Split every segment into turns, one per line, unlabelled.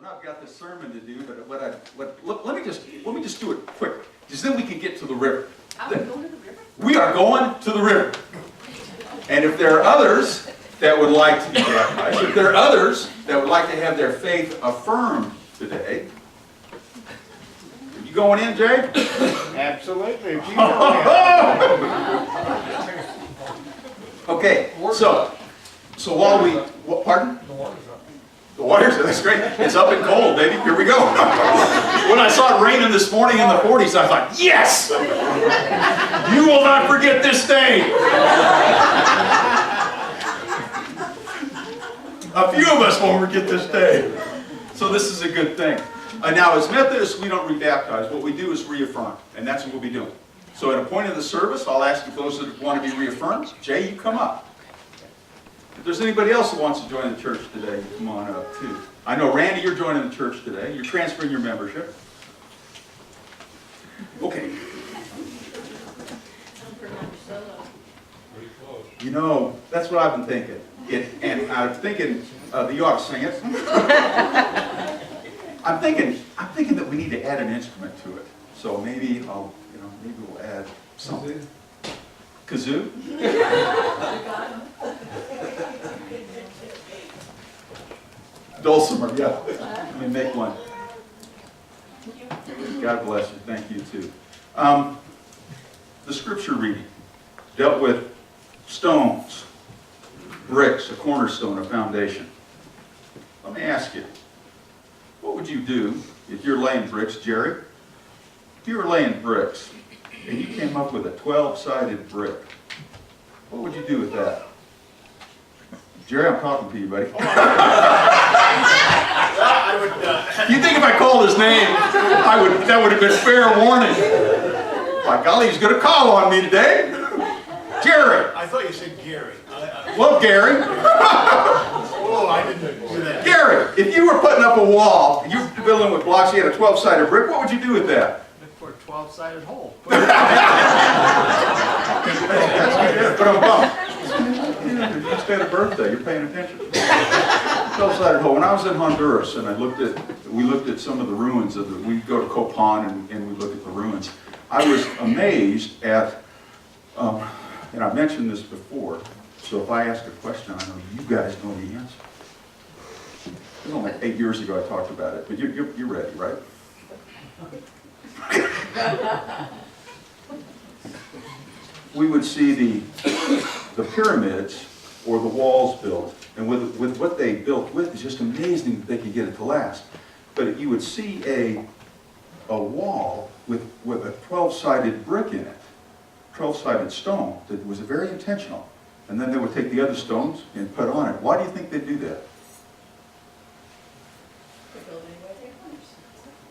and I've got this sermon to do, but let me just do it quick, because then we can get to the river.
Are we going to the river?
We are going to the river. And if there are others that would like to be baptized, if there are others that would like to have their faith affirmed today, you going in, Jay?
Absolutely. If you
Okay, so while we, pardon? The water's up. That's great. It's up and cold, baby. Here we go. When I saw it raining this morning in the 40s, I thought, yes! You will not forget this day. A few of us won't forget this day. So this is a good thing. Now, as Methodists, we don't rebaptize. What we do is reaffirm, and that's what we'll be doing. So at a point of the service, I'll ask if those that want to be reaffirmed, Jay, you come up. If there's anybody else who wants to join the church today, come on up too. I know, Randy, you're joining the church today. You're transferring your membership. Okay. You know, that's what I've been thinking. And I'm thinking you ought to sing it. I'm thinking that we need to add an instrument to it. So maybe maybe we'll add something. Kazoo? Dulcimer, yeah. Let me make one. God bless you. Thank you too. The scripture reading dealt with stones, bricks, a cornerstone, a foundation. Let me ask you, what would you do if you're laying bricks, Jerry? If you were laying bricks and you came up with a 12-sided brick, what would you do with that? Jerry, I'm talking to you, buddy. You think if I called his name, that would have been fair warning. My golly, he's going to call on me today. Jerry.
I thought you said Gary.
Well, Gary.
Oh, I didn't do that.
Gary, if you were putting up a wall, you're building with blocks, you had a 12-sided brick, what would you do with that?
Look for a 12-sided hole.
But I'm bummed. You just had a birthday. You're paying attention. 12-sided hole. When I was in Honduras and we looked at some of the ruins we go to Copan and we look at the ruins. I was amazed at, and I've mentioned this before, so if I ask a question, I know you guys know the answer. It was only 8 years ago I talked about it, but you're ready, right? We would see the pyramids or the walls built, and with what they built with, it's just amazing that they could get it to last. But you would see a wall with a 12-sided brick in it, 12-sided stone that was very intentional. And then they would take the other stones and put on it. Why do you think they'd do that?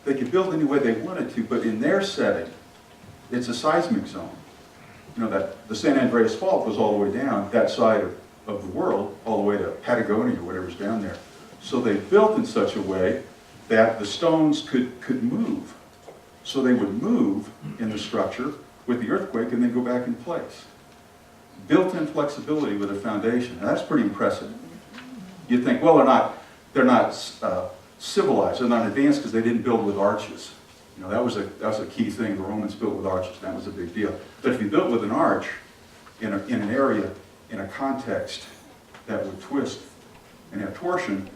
They could build any way they wanted to, but in their setting, it's a seismic zone. You know, that the San Andreas Fault goes all the way down that side of the world, all the way to Patagonia or whatever's down there. So they built in such a way that the stones could move. So they would move in the structure with the earthquake and then go back in place. Built-in flexibility with a foundation. And that's pretty impressive. You'd think, well, they're not civilized, they're not advanced because they didn't build with arches. You know, that was a key thing. The Romans built with arches. That was a big deal. But if you built with an arch in an area, in a context that would twist and have torsion,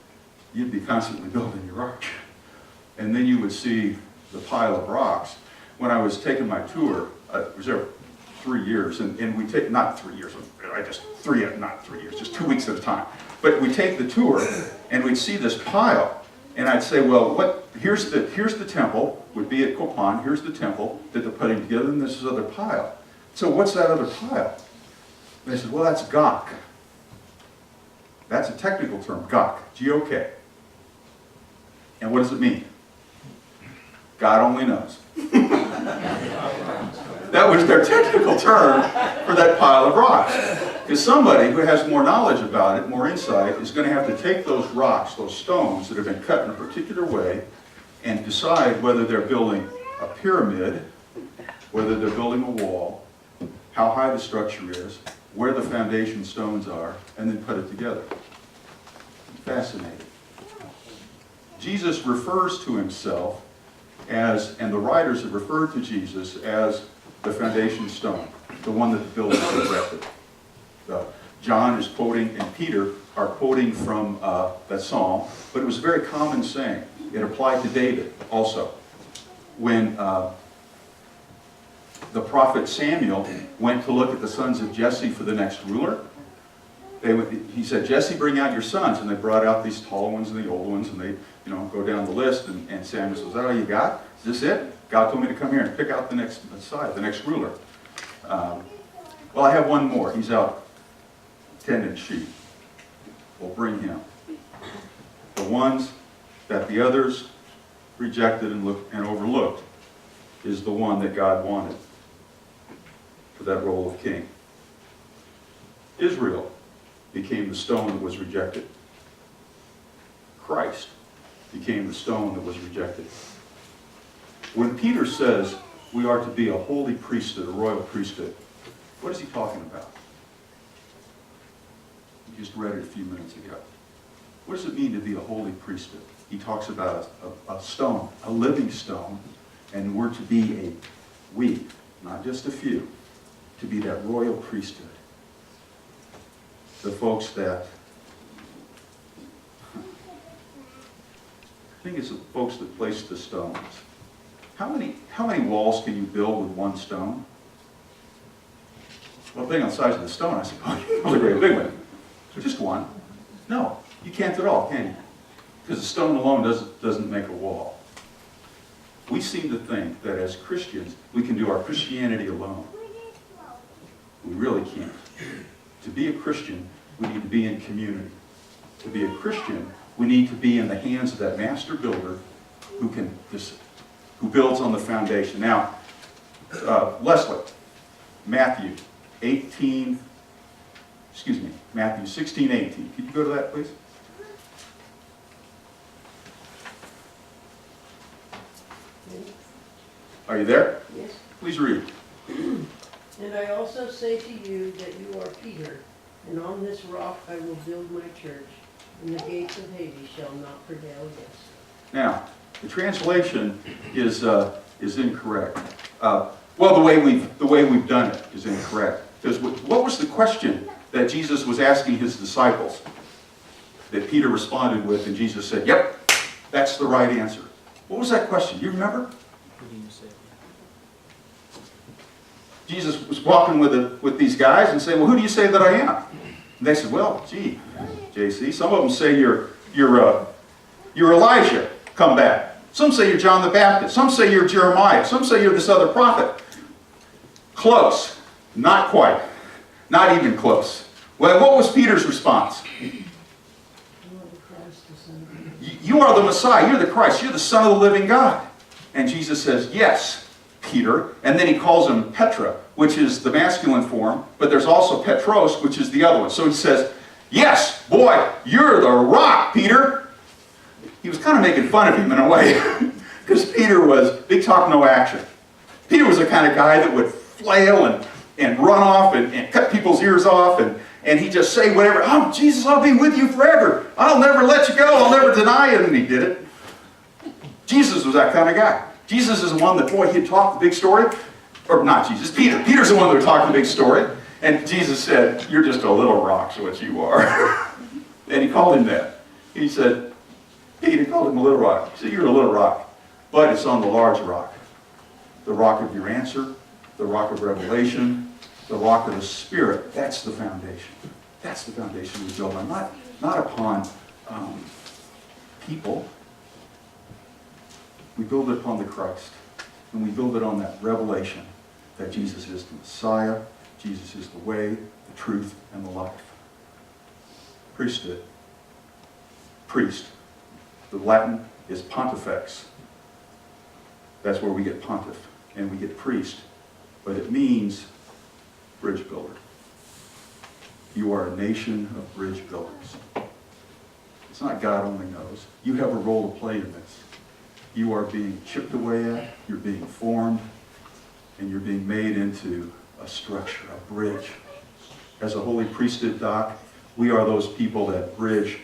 you'd be constantly building your arch. And then you would see the pile of rocks. When I was taking my tour, I was there 3 years, and we take, not 3 years, not 3 years, just 2 weeks at a time. But we take the tour, and we'd see this pile, and I'd say, well, here's the temple, would be at Copan, here's the temple that they're putting together, and this is other pile. So what's that other pile? And they said, well, that's Gok. That's a technical term, Gok, G-O-K. And what does it mean? God only knows. That was their technical term for that pile of rocks. Because somebody who has more knowledge about it, more insight, is going to have to take those rocks, those stones that have been cut in a particular way, and decide whether they're building a pyramid, whether they're building a wall, how high the structure is, where the foundation stones are, and then put it together. Fascinating. Jesus refers to himself as, and the writers have referred to Jesus as the foundation stone, the one that the builders erected. John is quoting, and Peter are quoting from that psalm, but it was a very common saying. It applied to David also. When the prophet Samuel went to look at the sons of Jesse for the next ruler, he said, Jesse, bring out your sons. And they brought out these tall ones and the old ones, and they go down the list, and Samuel says, is that all you got? Is this it? God told me to come here and pick out the next Messiah, the next ruler. Well, I have one more. He's out tending sheep. We'll bring him. The ones that the others rejected and overlooked is the one that God wanted for that role of king. Israel became the stone that was rejected. Christ became the stone that was rejected. When Peter says we are to be a holy priesthood, a royal priesthood, what is he talking about? We just read it a few minutes ago. What does it mean to be a holy priesthood? He talks about a stone, a living stone, and we're to be we, not just a few, to be that royal priesthood. The folks that, I think it's the folks that placed the stones. How many walls can you build with one stone? Well, depending on the size of the stone, I said, oh, that was a great big one. Just one. No, you can't at all, can you? Because the stone alone doesn't make a wall. We seem to think that as Christians, we can do our Christianity alone. We really can't. To be a Christian, we need to be in community. To be a Christian, we need to be in the hands of that master builder who builds on the foundation. Now, Leslie, Matthew 16:18. Could you go to that, please? Are you there?
Yes.
Please read.
And I also say to you that you are Peter, and on this rock I will build my church, and the gates of Hades shall not prevail against it.
Now, the translation is incorrect. Well, the way we've done it is incorrect. Because what was the question that Jesus was asking his disciples that Peter responded with, and Jesus said, "Yep, that's the right answer." What was that question? Do you remember? Jesus was walking with these guys and saying, "Well, who do you say that I am?" And they said, "Well, gee, JC, some of them say you're Elijah, come back. Some say you're John the Baptist. Some say you're Jeremiah. Some say you're this other prophet." Close. Not quite. Not even close. Well, what was Peter's response? You are the Messiah. You're the Christ. You're the Son of the living God. And Jesus says, "Yes, Peter." And then he calls him Petra, which is the masculine form, but there's also Petros, which is the other one. So he says, "Yes, boy, you're the rock, Peter." He was kind of making fun of him in a way, because Peter was big talk, no action. Peter was the kind of guy that would flail and run off and cut people's ears off, and he'd just say whatever. "Oh, Jesus, I'll be with you forever. I'll never let you go. I'll never deny you." And he did it. Jesus was that kind of guy. Jesus is the one that, boy, he'd talk the big story. Or not Jesus, Peter. Peter's the one that would talk the big story. And Jesus said, "You're just a little rock, so what you are." And he called him that. He said, Peter called him a little rock. He said, "You're a little rock, but it's on the large rock. The rock of your answer, the rock of revelation, the rock of the Spirit." That's the foundation. That's the foundation we build on. Not upon people. We build it upon the Christ. And we build it on that revelation that Jesus is the Messiah, Jesus is the way, the truth, and the life. Priesthood. Priest. The Latin is pontifex. That's where we get pontiff, and we get priest. But it means bridge builder. You are a nation of bridge builders. It's not God only knows. You have a role to play in this. You are being chipped away at, you're being formed, and you're being made into a structure, a bridge. As a holy priesthood, Doc, we are those people that bridge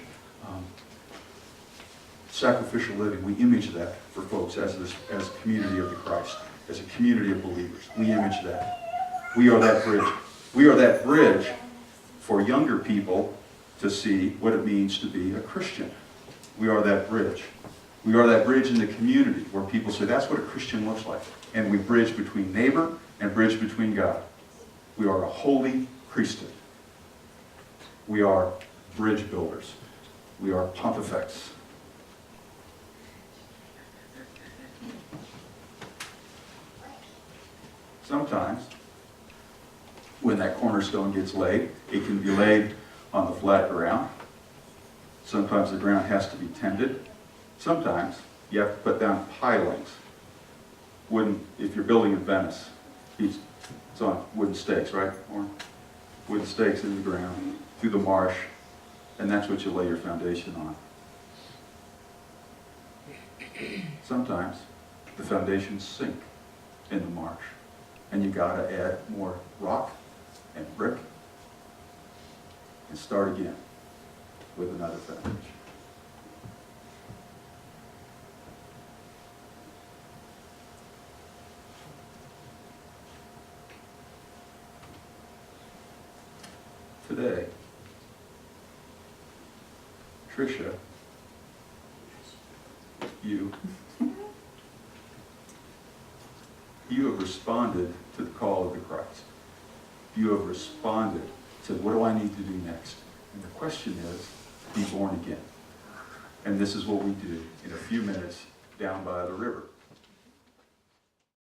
sacrificial living. We image that for folks as a community of the Christ, as a community of believers. We image that. We are that bridge. We are that bridge for younger people to see what it means to be a Christian. We are that bridge. We are that bridge in the community where people say, that's what a Christian looks like. And we bridge between neighbor and bridge between God. We are a holy priesthood. We are bridge builders. We are pontifex. Sometimes, when that cornerstone gets laid, it can be laid on the flat ground. Sometimes the ground has to be tended. Sometimes you have to put down pilings. Wooden, if you're building in Venice, it's on wooden stakes, right? Or wooden stakes in the ground, through the marsh, and that's what you lay your foundation on. Sometimes the foundations sink in the marsh, and you gotta add more rock and brick and start again with another foundation. Today, Tricia, you have responded to the call of the Christ. You have responded to what do I need to do next? And the question is, be born again. And this is what we do in a few minutes down by the river.